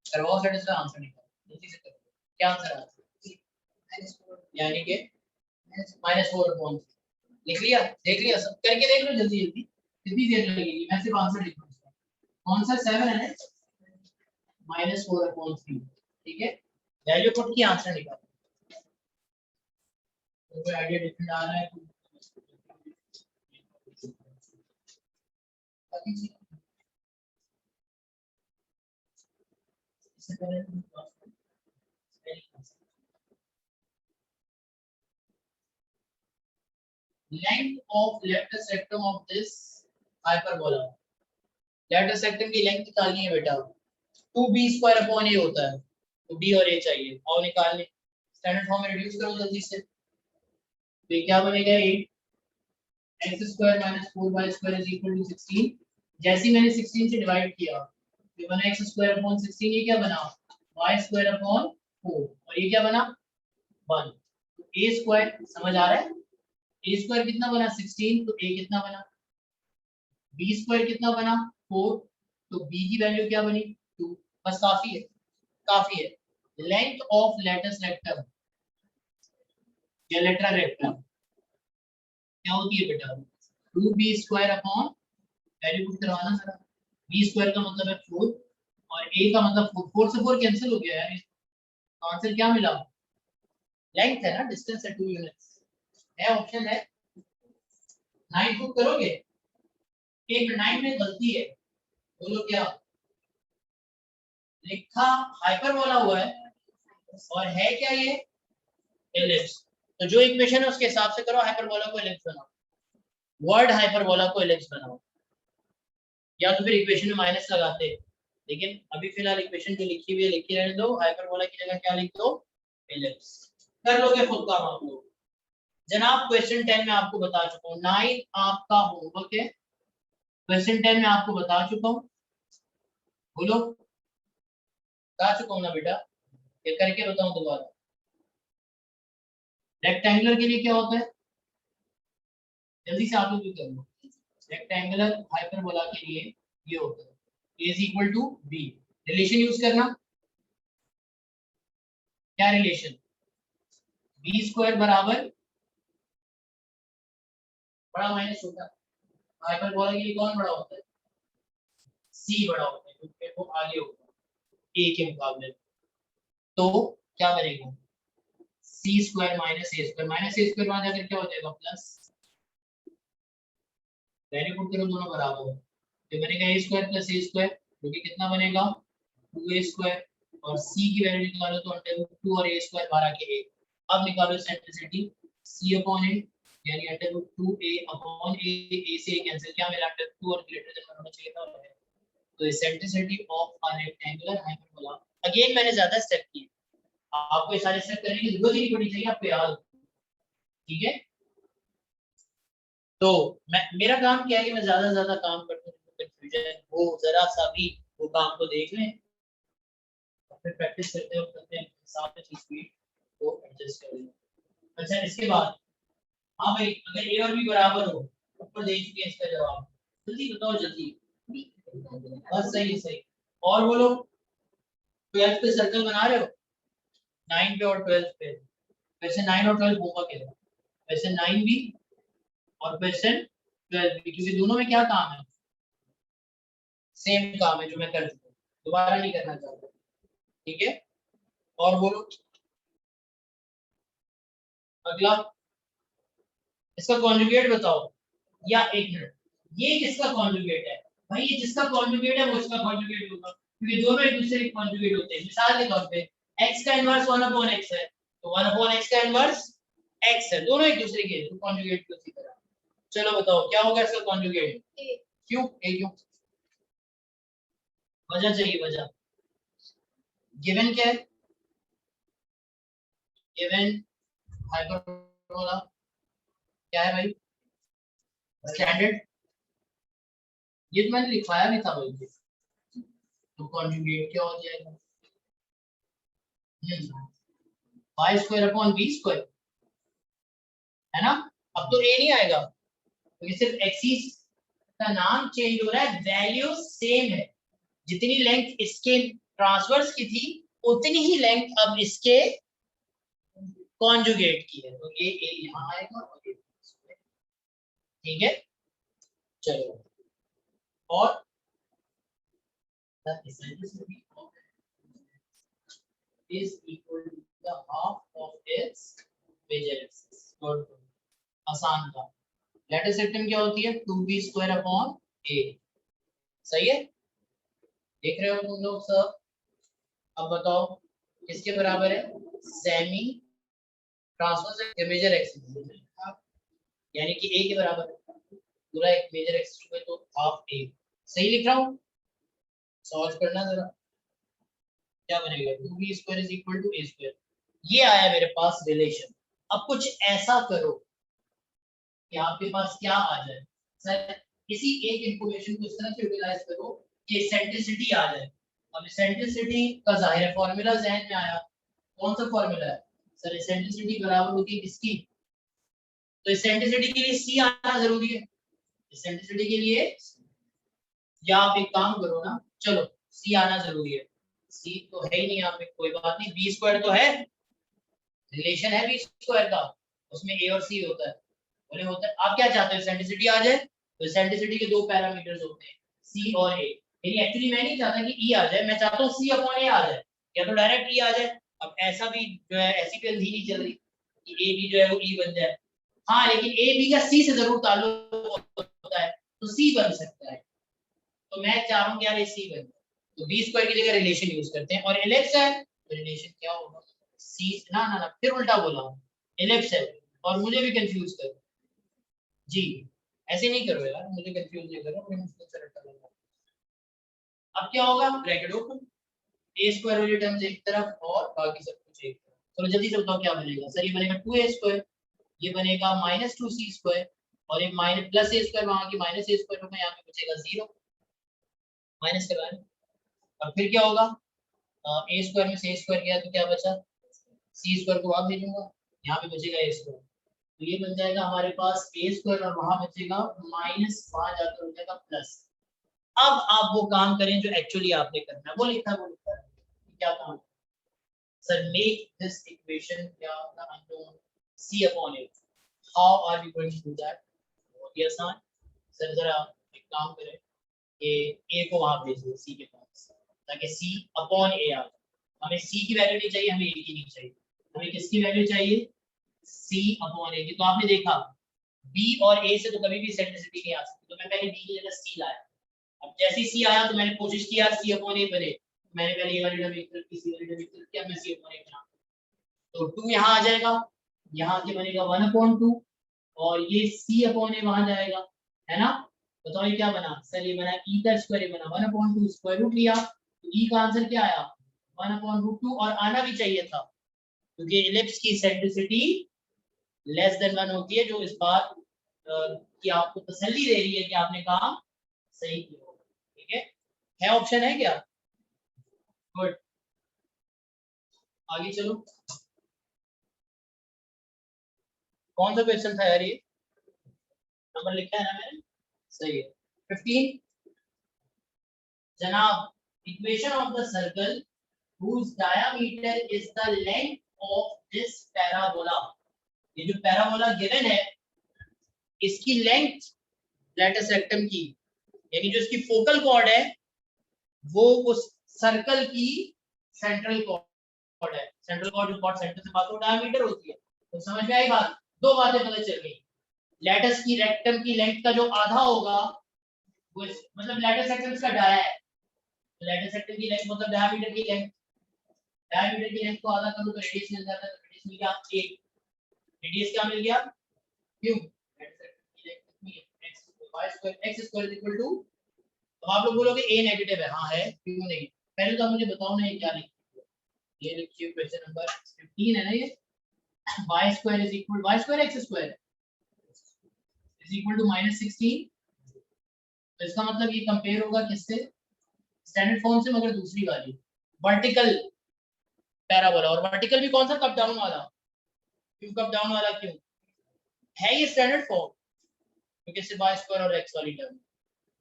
करवाओ सेटिस्फाई, आंसर निकालो जल्दी से करो। क्या आंसर है? यानी कि -4/3 लिख लिया, देख लिया, सब करके देख लो जल्दी जल्दी, कितनी देर लगेगी, मैं सिर्फ आंसर लिख रहा हूं। कौन सा 7 है? -4/3। ठीक है, वैल्यू पुट की आंसर निकालो। तो कोई आइडिया डिफरेंट आ रहा है? length of lateral septum of this hyperbola, lateral septum की लेंथ निकालनी है बेटा। 2b² होता है, तो b और a चाहिए और निकालने। स्टैंडर्ड फॉर्म में रिड्यूस करो जल्दी से, तो ये क्या बनेगा? 8x² - 4y² = 16। जैसे मैंने 16 से डिवाइड किया तो बना x²/16। ये क्या बना? y²/4। और ये क्या बना? 1। तो a² समझ आ रहा है? a² कितना बना? 16। तो a कितना बना? b² कितना बना? 4। तो b की वैल्यू क्या बनी? 2। बस काफी है, काफी है। लेंथ ऑफ लेटस रेक्टम या लेटरल रेक्टम क्या होती है बेटा? 2b² वैल्यू पुट करवाना जरा। b² का मतलब है 4 और a का मतलब 4। 4 से 4 कैंसिल हो गया यार, तो आंसर क्या मिला? लेंथ है ना, डिस्टेंस है 2 यूनिट्स है, ऑप्शन है। 9 पुट करोगे? एक 9 में गलती है, बोलो क्या लिखा? हाइपरबोला हुआ है और है क्या ये? एलिप्स। तो जो इक्वेशन है उसके हिसाब से करो, हाइपरबोला को एलिप्स बनाओ, वर्ड हाइपरबोला को एलिप्स बनाओ, या तो फिर इक्वेशन में माइनस लगाते। लेकिन अभी फिलहाल इक्वेशन जो लिखी हुई है लिखी रहने दो, हाइपरबोला की जगह क्या लिख दो? एलिप्स। कर लोगे खुद काम आप लोग। जनाब क्वेश्चन 10 में आपको बता चुका हूँ, 9 आपका होमवर्क है। क्वेश्चन 10 में आपको बता चुका हूँ, बोलो बता चुका हूँ ना बेटा? ये करके बताऊं दोबारा? रेक्टेंगुलर के लिए क्या होता है? जल्दी से आप लोग भी कर लो। रेक्टेंगुलर हाइपरबोला के लिए ये होता है a = b। रिलेशन यूज करना। क्या रिलेशन? b² बराबर बड़ा माइनस छोटा। हाइपरबोला के लिए कौन बड़ा होता है? c बड़ा होता है क्योंकि वो आगे होता है a के मुकाबले। तो क्या बनेगा? c² - a²। वहां जाकर क्या हो जाएगा? प्लस। वैल्यू पुट करो, दोनों बराबर हो तो बनेगा a² + a², जो कि कितना बनेगा? 2a²। और c की वैल्यू निकालो तो √2 और a² बाहर आके 1। अब निकालो सेंट्रिसिटी c/a, यानी √2a/a। a से a कैंसिल, क्या मिला? √2 और ग्रेटर देन होना चाहिए था। तो eccentricity of a rectangular hyperbola. Again मैंने ज्यादा स्टेप किए, आपको ये सारे स्टेप करने की जरूरत ही नहीं पड़ी, चाहिए आपको याद। ठीक है, तो मैं मेरा काम क्या है कि मैं ज्यादा से ज्यादा काम करता हूँ, कंफ्यूजन वो जरा सा भी वो काम को देख लें, फिर प्रैक्टिस करते हैं करते हैं साथ में स्पीड को एडजस्ट कर लें। अच्छा इसके बाद, हाँ भाई, अगर ए और बी बराबर हो, ऊपर दे चुके हैं इसका जवाब, जल्दी बताओ जल्दी। बस सही है, सही। और बोलो, 12 पे सर्कल बना रहे हो? 9 पे और 12 पे। वैसे 9 और 12 होगा क्या? वैसे 9 भी और क्वेश्चन 12 भी, क्योंकि दोनों में क्या काम है? सेम काम है जो मैं कर चुका हूँ, दोबारा नहीं करना चाहता। ठीक है, और बोलो अगला, इसका कॉन्जुगेट बताओ। या एक मिनट, ये किसका कॉन्जुगेट है? भाई ये जिसका कॉन्जुगेट है वो इसका कॉन्जुगेट होगा, क्योंकि दोनों एक दूसरे के कॉन्जुगेट होते हैं। मिसाल के तौर पे x का इनवर्स 1/x है, तो 1/x का इनवर्स x है, दोनों एक दूसरे के, तो कॉन्जुगेट की उसी तरह। चलो बताओ क्या होगा इसका कॉन्जुगेट? क्यों? a क्यों? वजह चाहिए, वजह। गिवन क्या है? गिवन हाइपरबोला क्या है भाई, स्टैंडर्ड, ये तो मैंने लिखवाया भी था भाई, तो कॉन्जुगेट क्या हो जाएगा, y square upon b square, है ना। अब तो ए नहीं आएगा क्योंकि सिर्फ एक्सिस का नाम चेंज हो रहा है, वैल्यू सेम है, जितनी लेंथ इसके ट्रांसवर्स की थी उतनी ही लेंथ अब इसके कॉन्जुगेट की है, तो ये ए यहाँ आएगा और ये, ठीक है। चलो, और is equal to the half of its major axis, आसान था। लेटर सिस्टम क्या होती है, 2b स्क्वायर अपॉन a, सही है, देख रहे हो तुम लोग सब। अब बताओ किसके बराबर है, सेमी ट्रांसवर्स मेजर एक्सिस, यानी कि a के बराबर है, पूरा एक मेजर एक्सिस में तो हाफ a, सही लिख रहा हूँ, सॉल्व करना जरा, क्या बनेगा 2b square is equal to a square, ये आया मेरे पास रिलेशन। अब कुछ ऐसा करो कि आपके पास क्या आ जाए, सर किसी एक इंफॉर्मेशन को इस तरह से यूटिलाइज करो कि एसेंट्रिसिटी आ जाए। अब एसेंट्रिसिटी का जाहिर है फॉर्मूला जहन में आया, कौन सा फॉर्मूला है सर, एसेंट्रिसिटी बराबर होती है किसकी, तो एसेंट्रिसिटी के लिए सी आना जरूरी है, एसेंट्रिसिटी के लिए, या आप एक काम करो ना, चलो सी आना जरूरी है, सी तो है ही नहीं यहाँ पे, कोई बात नहीं, बी स्क्वायर तो है, रिलेशन है बी स्क्वायर का, उसमें ए और सी होता है, बोले होता है, आप क्या चाहते हो एसेंट्रिसिटी आ जाए, तो एसेंट्रिसिटी के दो पैरामीटर्स होते हैं सी और ए, लेकिन एक्चुअली मैं नहीं चाहता कि ई आ जाए, मैं चाहता हूँ सी अपॉन ए आ जाए, या तो डायरेक्ट ई आ जाए। अब ऐसा भी जो है, ऐसी भी अंधी नहीं चल रही कि ए भी जो है वो ई बन जाए, हाँ लेकिन ए बी का सी से जरूर ताल्लुक होता है, तो सी बन सकता है, तो मैं चाह रहा हूँ कि यार ये सी बन जाए, तो बी स्क्वायर की जगह रिलेशन यूज करते हैं, और एलिप्स है तो रिलेशन क्या होगा, सी, ना ना ना फिर उल्टा बोला, एलिप्स है और मुझे भी कंफ्यूज कर, जी ऐसे नहीं करो यार, मुझे कंफ्यूज नहीं करो, अपने मुश्किल से रट्टा लगा। अब क्या होगा, ब्रैकेट ओपन, ए स्क्वायर वाली टर्म्स एक तरफ और बाकी सब कुछ एक तरफ, चलो जल्दी से बताओ क्या बनेगा, सर ये बनेगा 2a स्क्वायर, ये बनेगा -2c स्क्वायर, और ये माइनस प्लस a स्क्वायर वहां की माइनस a स्क्वायर होगा, यहाँ पे बचेगा 0, माइनस करवाएं, और फिर क्या होगा, a स्क्वायर में से a स्क्वायर गया तो क्या बचा, c स्क्वायर को वहां भेजूंगा, यहाँ पे बचेगा a स्क्वायर, तो ये बन जाएगा हमारे पास a स्क्वायर और वहां बचेगा माइनस, वहां जाकर हो जाएगा प्लस। अब आप वो काम करें जो एक्चुअली आपने करना है, वो लिखा है, वो लिखा है, क्या काम, सर मेक दिस इक्वेशन या the unknown c upon a, how are we going to do that, बहुत ही आसान, सर जरा एक काम करें कि a को वहां भेज दो c के पास, ताकि c अपॉन a आ जाए, हमें c की वैल्यू नहीं चाहिए, हमें a की नहीं चाहिए, हमें किसकी वैल्यू चाहिए, c अपॉन a की, तो आपने देखा b और a से तो कभी भी सेंट्रिसिटी नहीं आ सकती, तो मैं पहले b की जगह c लाया, अब जैसे सी आया तो मैंने कोशिश किया सी अपॉन ए बने, मैंने पहले ये वाली टर्म एक तरफ की, सी वाली टर्म एक तरफ की, अब मैं सी अपॉन ए बना, तो 2 यहाँ आ जाएगा, यहाँ के बनेगा 1/2, और ये सी अपॉन ए वहां जाएगा, है ना, बताओ ये क्या बना, सर ये बना ई का स्क्वायर बना 1/2, स्क्वायर रूट लिया, तो ई का आंसर क्या आया 1/√2, और आना भी चाहिए था क्योंकि इलिप्स की सेंट्रिसिटी लेस देन 1 होती है, जो इस बात की आपको तसल्ली दे रही है कि आपने काम सही किया, ठीक है ऑप्शन है क्या, गुड, आगे चलो, कौन सा क्वेश्चन था यार ये, नंबर लिखा है ना मैंने, सही है 15, जनाब equation of the circle whose diameter is the length of this parabola, ये जो पैराबोला गिवन है इसकी लेंथ लेटस रेक्टम की, यानी जो इसकी फोकल कॉर्ड है वो उस सर्कल की सेंट्रल कॉर्ड है, सेंट्रल कॉर्ड जो कॉर्ड सेंटर से पास हो डायमीटर होती है, तो समझ में आई बात, दो बातें पता चल गई, लेटस की रेक्टम की लेंथ का जो आधा होगा वो मतलब लेटस रेक्टम का डाया है, तो लेटस रेक्टम की लेंथ मतलब डायमीटर की लेंथ, डायमीटर की लेंथ को आधा करो तो रेडियस मिल जाता है, तो रेडियस मिल गया 8, रेडियस क्या मिल गया क्यों, लेटस रेक्टम की लेंथ कितनी है x square, x square is equal to, अब आप लोग बोलोगे a नेगेटिव है, हाँ है, क्यों नहीं, पहले तो आप मुझे बताओ ना ये क्या लिखिए, ये लिखिए क्वेश्चन नंबर 15 है ना ये, y square is equal y square x square is equal to -16। तो इसका मतलब ये कंपेयर होगा किससे, स्टैंडर्ड फॉर्म से, मगर दूसरी वाली वर्टिकल पैराबोला। और वर्टिकल भी कौन सा, कप डाउन वाला। क्यों कप डाउन वाला, क्यों है ये स्टैंडर्ड फॉर्म, क्योंकि सिर्फ y स्क्वायर और x वाली टर्म,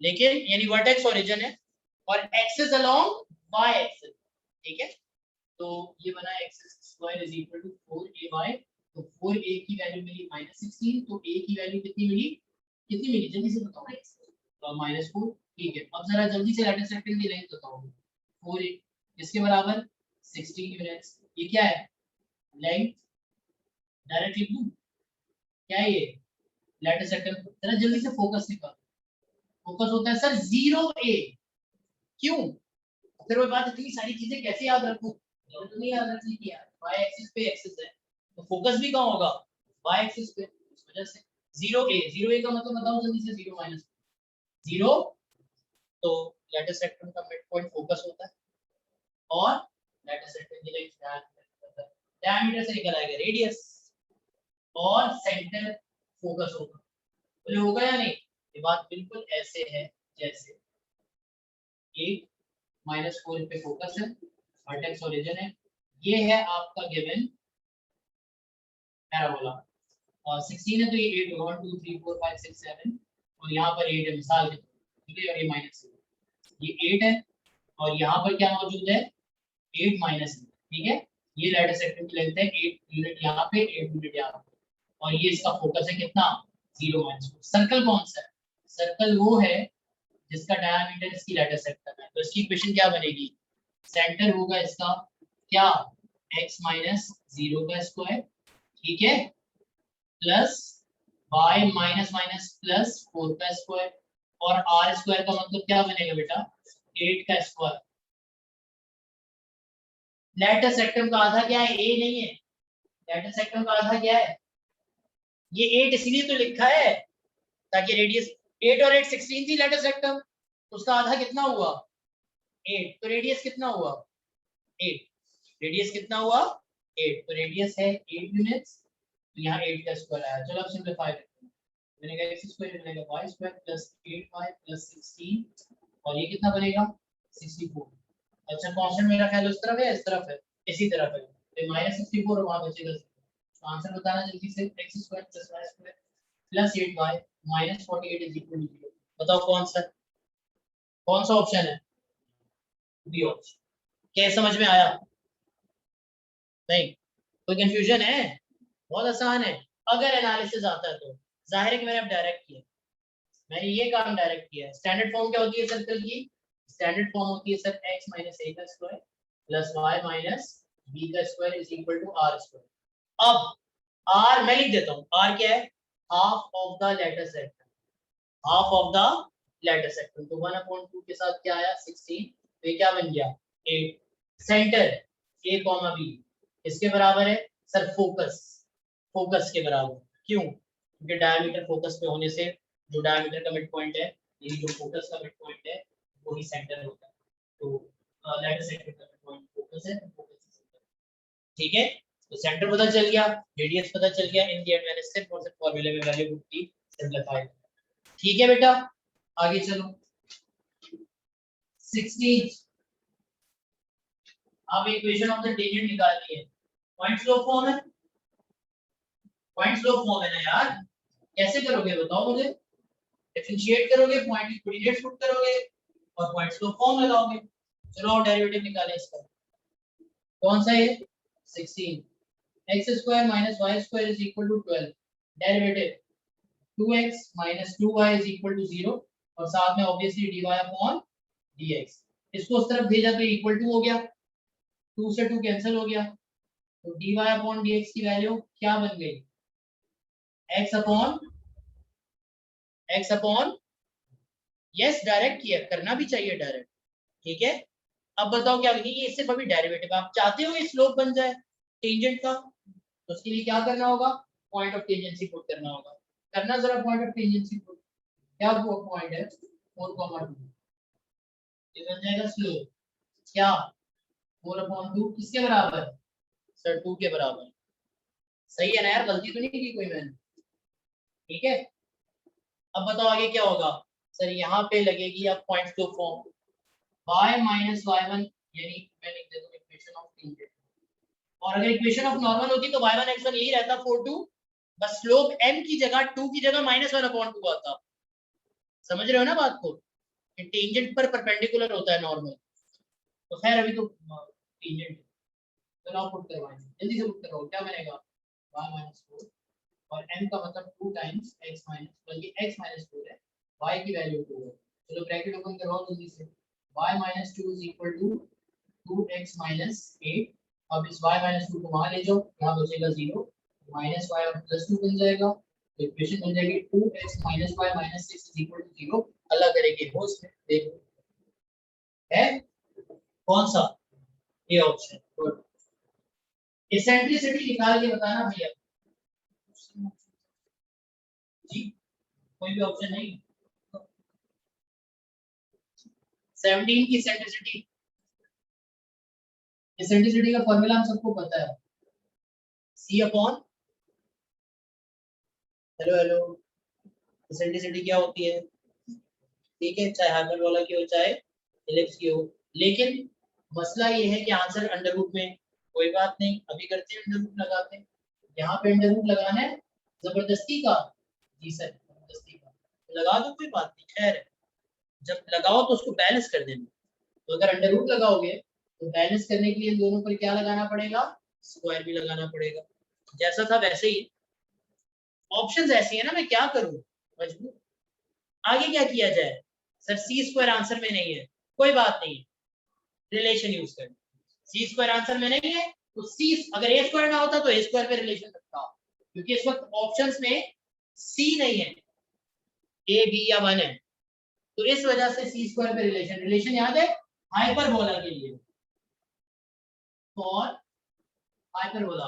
लेकिन यानी वर्टेक्स ओरिजिन है और एक्सिस अलोंग y एक्सिस, ठीक है। तो ये बना x square is equal to 4ay। तो 4a की वैल्यू मिली -16, तो a की वैल्यू कितनी मिली जल्दी से बताओ, तो -4। ठीक है, अब जरा जल्दी से लेटेस्ट रेक्टेंगल की लेंथ बताओ। 4a इसके बराबर 16 यूनिट्स। ये क्या है, लेंथ, डायरेक्ट लिख दूं क्या है ये, लेटेस्ट रेक्टेंगल। जरा जल्दी से फोकस निकाल, फोकस होता है सर 0a। क्यों, फिर वो बात, इतनी सारी चीजें कैसे याद रखूं, तो नहीं याद रखनी कि यार y एक्सिस पे एक्सिस है तो फोकस भी कहां होगा, y एक्सिस पे, इस वजह से 0a का मतलब बताओ जल्दी से, 0 माइनस 0। तो लेटेस्ट रेक्टेंगल का मिड पॉइंट फोकस होता है और लेटेस्ट रेक्टेंगल की लेंथ डायमीटर से निकल आएगा रेडियस और सेंटर फोकस होगा। बोले होगा या नहीं, ये बात बिल्कुल ऐसे है जैसे 8 -4 पे फोकस है, वर्टेक्स ओरिजिन है, ये है आपका गिवन पैराबोला। और 16 है तो ये 8 1 2 3 4 5 6 7 और यहाँ पर 8 है मिसाल के तौर पर, ठीक है। और ये माइनस ये 8 है और यहाँ पर क्या मौजूद है, 8 माइनस, ठीक है। ये लेटेस्ट रेक्टेंगल की लेंथ है 8 यूनिट यहाँ पे, 8 यूनिट यहाँ पे, और ये इसका फोकस है कितना, 0 माइनस। सर्कल कौन सा है, सर्कल वो है जिसका डायमीटर इसकी लेटेस्ट रेक्टेंगल है। तो इसकी इक्वेशन क्या बनेगी, सेंटर होगा इसका क्या, x माइनस 0 का स्क्वायर, ठीक है, plus y minus minus plus 4 का स्क्वायर, और r स्क्वायर का मतलब क्या बनेगा बेटा, 8 का स्क्वायर। लेटेस्ट रेक्टेंगल का आधा क्या है, a नहीं है, लेटेस्ट रेक्टेंगल का आधा क्या है, ये 8 इसलिए तो लिखा है ताकि रेडियस 8 और 8 16 थी लेटेस्ट रेक्टेंगल, उसका आधा कितना हुआ 8, तो रेडियस कितना हुआ 8, रेडियस कितना हुआ 8, तो रेडियस है 8 यूनिट्स, तो यहाँ 8 का स्क्वायर आया। चलो अब सिंपलीफाई करते हैं, बनेगा x स्क्वायर बनेगा y square plus 8y plus 16 और ये कितना बनेगा 64। अच्छा कांस्टेंट मेरा ख्याल उस तरफ है इस तरफ है, इसी तरफ है, तो -64 और वहां बचेगा। तो आंसर बताना जल्दी से, x square plus y square plus 8y minus 48 is equal to 0। बताओ कौन सा ऑप्शन है, बी ऑप्शन। क्या समझ में आया, नहीं कोई कंफ्यूजन है, बहुत आसान है। अगर एनालिसिस आता है तो जाहिर है कि मैंने अब डायरेक्ट किया, मैंने ये काम डायरेक्ट किया है। स्टैंडर्ड फॉर्म क्या होती है सर्कल की, स्टैंडर्ड फॉर्म होती है सर x माइनस a का square plus y minus b का square is equal to r square. अब r मैं लिख देता हूँ, r क्या है, half of the latest rectangle, half of the latest rectangle. तो 1/2 के साथ क्या आया 16, तो ये क्या बन गया 8। सेंटर a b इसके बराबर है सर फोकस के बराबर, क्यों, क्योंकि डायमीटर फोकस पे होने से जो डायमीटर का मिड पॉइंट है, ये जो फोकस का मिड पॉइंट है वो ही सेंटर होता है। तो लेटेस्ट रेक्टेंगल का मिड पॉइंट फोकस है, फोकस है सेंटर, ठीक है। तो सेंटर पता चल गया, रेडियस पता चल गया, इन द एंड मैंने सिर्फ और सिर्फ फार्मूले में वैल्यू पुट की, सिंपलीफाई, ठीक है बेटा। आगे चलो 16 अब इक्वेशन ऑफ द टेंजेंट निकालनी है, पॉइंट स्लोप फॉर्म है, पॉइंट स्लोप फॉर्म है ना यार, कैसे करोगे बताओ मुझे, डिफरेंशिएट करोगे, पॉइंट की कोऑर्डिनेट्स पुट करोगे और पॉइंट स्लोप फॉर्म लगाओगे। चलो और डेरिवेटिव निकालें इसका, कौन सा है 16 x square minus y square is equal to 12, derivative 2x minus 2y is equal to 0 और साथ में ऑब्वियसली dy अपॉन dx। इसको उस तरफ भेजा तो इक्वल टू हो गया, 2 से 2 कैंसिल हो गया, तो dy अपॉन dx की वैल्यू क्या बन गई, x अपॉन यस, डायरेक्ट किया, करना भी चाहिए डायरेक्ट, ठीक है। अब बताओ क्या बनेगी, ये सिर्फ अभी डेरिवेटिव, आप चाहते हो ये स्लोप बन जाए टेंजेंट का, तो उसके लिए क्या करना होगा, पॉइंट ऑफ टेंजेंसी पुट करना होगा। करना जरा पॉइंट ऑफ टेंजेंसी पुट, क्या वो पॉइंट है 4,2, ये बन जाएगा स्लोप क्या 4/2 किसके बराबर सर 2 के बराबर, सही है ना यार, गलती तो नहीं की कोई मैंने? ठीक है, अब बताओ आगे क्या होगा। सर यहाँ पे लगेगी अब points to form y minus y1, यानी मैं लिख देता हूँ इक्वेशन ऑफ टेंजेंट। और अगर इक्वेशन ऑफ नॉर्मल होती तो y1 x1 यही रहता 4 2, बस स्लोप m की जगह 2 की जगह -1/2 आता। समझ रहे हो ना बात को? टेंजेंट पर परपेंडिकुलर होता है नॉर्मल। तो खैर अभी तो टेंजेंट, तो ना पुट करवाएंगे, जल्दी से पुट करवाओ। क्या बनेगा? y माइनस 4 और m का मतलब 2 टाइम्स x माइनस, बल्कि x माइनस 4 है, y की वैल्यू 2 है। चलो ब्रैकेट ओपन करवाओ जल्दी से। y minus 2 is equal to 2x minus 8। अब इस y माइनस 2 को वहां ले जाओ, यहाँ बचेगा 0, माइनस y और प्लस 2 बन जाएगा, तो इक्वेशन बन जाएगी 2x minus y minus 6 is equal to 0। अल्लाह करेंगे हो इसमें, देखो है कौन सा, ये ऑप्शन। गुड, एसेंट्रिसिटी निकाल के बताना भैया जी, कोई भी ऑप्शन नहीं। 17 की एसेंट्रिसिटी, एसेंट्रिसिटी का फॉर्मूला हम सबको पता है, c upon, hello hello, eccentricity क्या होती है? ठीक है, चाहे हाइपरबोला की हो चाहे एलिप्स की हो, लेकिन मसला ये है कि आंसर अंडर रूट में। कोई बात नहीं, अभी करते हैं अंडर रूट लगाते हैं। यहाँ पे अंडर रूट लगाना है जबरदस्ती का? जी सर जबरदस्ती का, तो लगा दो, कोई बात नहीं, खैर है। जब लगाओ तो उसको बैलेंस कर देना। तो अगर अंडर रूट लगाओगे तो बैलेंस करने के लिए इन दोनों पर क्या लगाना पड़ेगा? स्क्वायर भी लगाना पड़ेगा। जैसा था वैसे ही, ऑप्शंस ऐसी है ना, मैं क्या करूं, मजबूर। आगे क्या किया जाए? सर सी स्क्वायर आंसर में नहीं है, कोई बात नहीं, रिलेशन यूज कर। सी स्क्वायर आंसर में नहीं है तो सी, अगर ए स्क्वायर ना होता तो ए स्क्वायर पे रिलेशन रखता, क्योंकि इस वक्त ऑप्शंस में सी नहीं है, ए बी या 1 है, तो इस वजह से सी स्क्वायर पे रिलेशन, रिलेशन याद है हाइपरबोला के लिए। और हाइपरबोला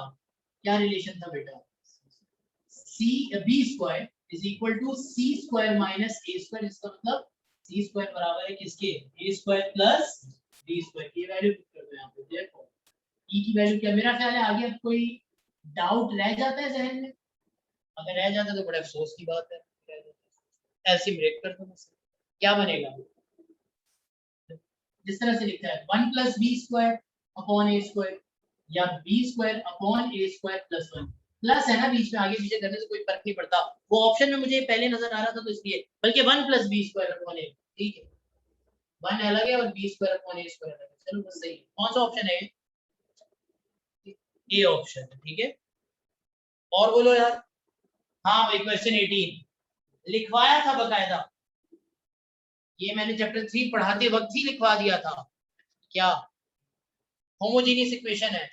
क्या रिलेशन था बेटा? C b square is equal to c square minus a square. इसका मतलब सी स्क्वायर बराबर है किसके? A square plus b square की वैल्यू पुट कर दो यहाँ पे। देखो ई की वैल्यू क्या, मेरा ख्याल है आगे अब कोई डाउट रह जाता है जहन में? अगर रह जाता है तो बड़े अफसोस की बात है, ऐसे ब्रेक कर दो। क्या बनेगा? जिस तरह से लिखा है 1 प्लस बी स्क्वायर अपॉन ए स्क्वायर, या बी स्क्वायर अपॉन ए स्क्वायर प्लस 1। प्लस है ना बीच में, आगे पीछे करने से कोई फर्क नहीं पड़ता। वो ऑप्शन में मुझे पहले नजर आ रहा था तो इसलिए, बल्कि 1 प्लस बी स्क्वायर अपॉन ए, ठीक है, 1 अलग है और बी स्क्वायर अपॉन ए स्क्वायर अलग है। चलो बस सही है। कौन सा ऑप्शन है? ए ऑप्शन है, ठीक है। और बोलो यार। हाँ भाई क्वेश्चन 18 लिखवाया था बकायदा, ये मैंने चैप्टर 3 पढ़ाते वक्त ही लिखवा दिया था। क्या? होमोजेनियस इक्वेशन है।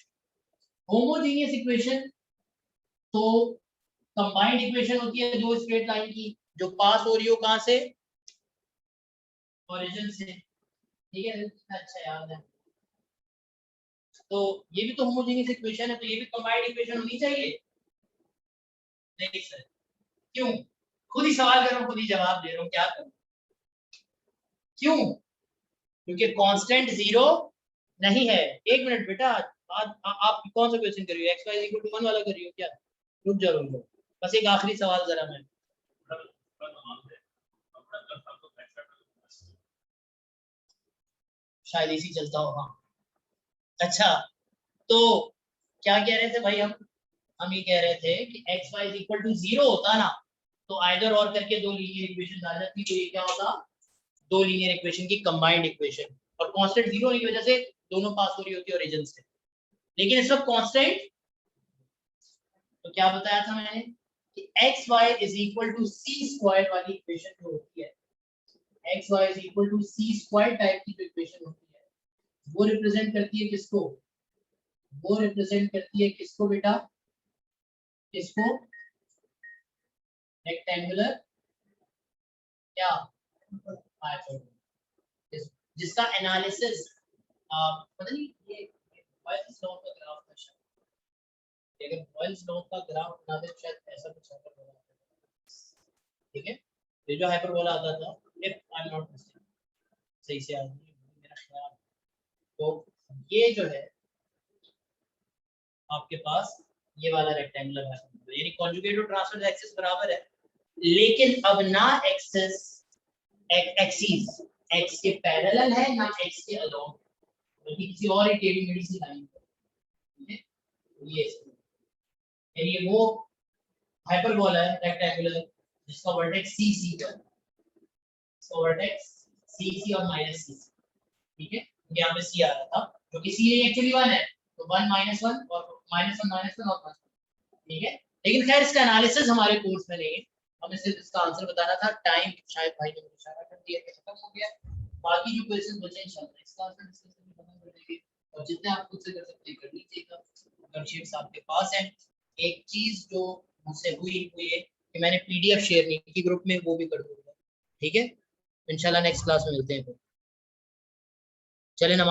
होमोजेनियस इक्वेशन तो कंबाइंड इक्वेशन होती है दो स्ट्रेट लाइन की, जो पास हो रही हो कहां से? ओरिजिन से, ठीक है। अच्छा याद है, तो ये भी तो होमोजेनियस इक्वेशन है, तो ये भी कंबाइंड इक्वेशन होनी चाहिए। नहीं सर, क्यों? खुद ही सवाल कर रहा हूँ, खुद ही जवाब दे रहा हूँ, क्या करूं? क्यों? क्योंकि कांस्टेंट जीरो नहीं है। एक मिनट बेटा, आज आप कौन सा क्वेश्चन कर रही हो? एक्स वाई इक्वल टू 1 वाला कर रही हो क्या? रुक जाओ रुक जाओ, बस एक आखिरी सवाल जरा मैं, शायद इसी चलता होगा। अच्छा, तो क्या कह रहे थे भाई हम ये कह रहे थे कि एक्स वाई इक्वल टू 0 होता ना, तो आइदर और करके दो लीनियर इक्वेशन आ जाती, तो ये क्या होता? दो लीनियर इक्वेशन की कंबाइंड इक्वेशन। और कांस्टेंट जीरो होने की वजह से दोनों पास हो रही होती है ओरिजिन से। लेकिन इस वक्त कांस्टेंट, तो क्या बताया था मैंने कि x y is equal to c square वाली इक्वेशन जो होती है, x y is equal to c square type की जो इक्वेशन होती है, वो रिप्रेजेंट करती है किसको? वो रिप्रेजेंट करती है किसको बेटा? किसको? रेक्टेंगुलर क्या? जिसका एनालिसिस पता नहीं, ये बॉयल्स लॉ का ग्राफ था शायद, अगर बॉयल्स लॉ का ग्राफ बना दे शायद ऐसा कुछ हाइपरबोला आता है, ठीक है। ये जो हाइपरबोला आता था, if I am not mistaken, सही से याद नहीं मेरा ख्याल, तो ये जो है आपके पास ये वाला रेक्टेंगुलर हाइपरबोला, यानी कॉन्जुगेट और ट्रांसवर्स एक्सिस बराबर है, लेकिन अब ना एक्सिस एक्सिस एक्स के पैरेलल है ना एक्स के अलोंग, बल्कि किसी और ही टेढ़ी मेढ़ी सी लाइन पर, ठीक है। ये यानी वो हाइपरबोला है रेक्टेंगुलर जिसका वर्टेक्स सी सी पर, इसका वर्टेक्स सी सी और माइनस सी, ठीक है। यहाँ पे सी आ रहा था जो कि सी एक्चुअली 1 है, तो 1 -1 और -1 और 1, ठीक है। लेकिन खैर इसका एनालिसिस हमारे कोर्स में नहीं है, हमें सिर्फ इसका आंसर बताना था। टाइम शायद भाई ने इशारा कर दिया कि खत्म हो गया, बाकी जो क्वेश्चन बचे इंशाल्लाह इसका आंसर डिस्कस करके खत्म कर देंगे, और जितने आप खुद से कर सकते हैं कर लीजिएगा। वर्कशीट्स आपके पास हैं। एक चीज जो मुझसे हुई है कि मैंने पीडीएफ शेयर नहीं की ग्रुप में, वो भी कर दूंगा, ठीक है। इंशाल्लाह नेक्स्ट क्लास में मिलते हैं। चलें।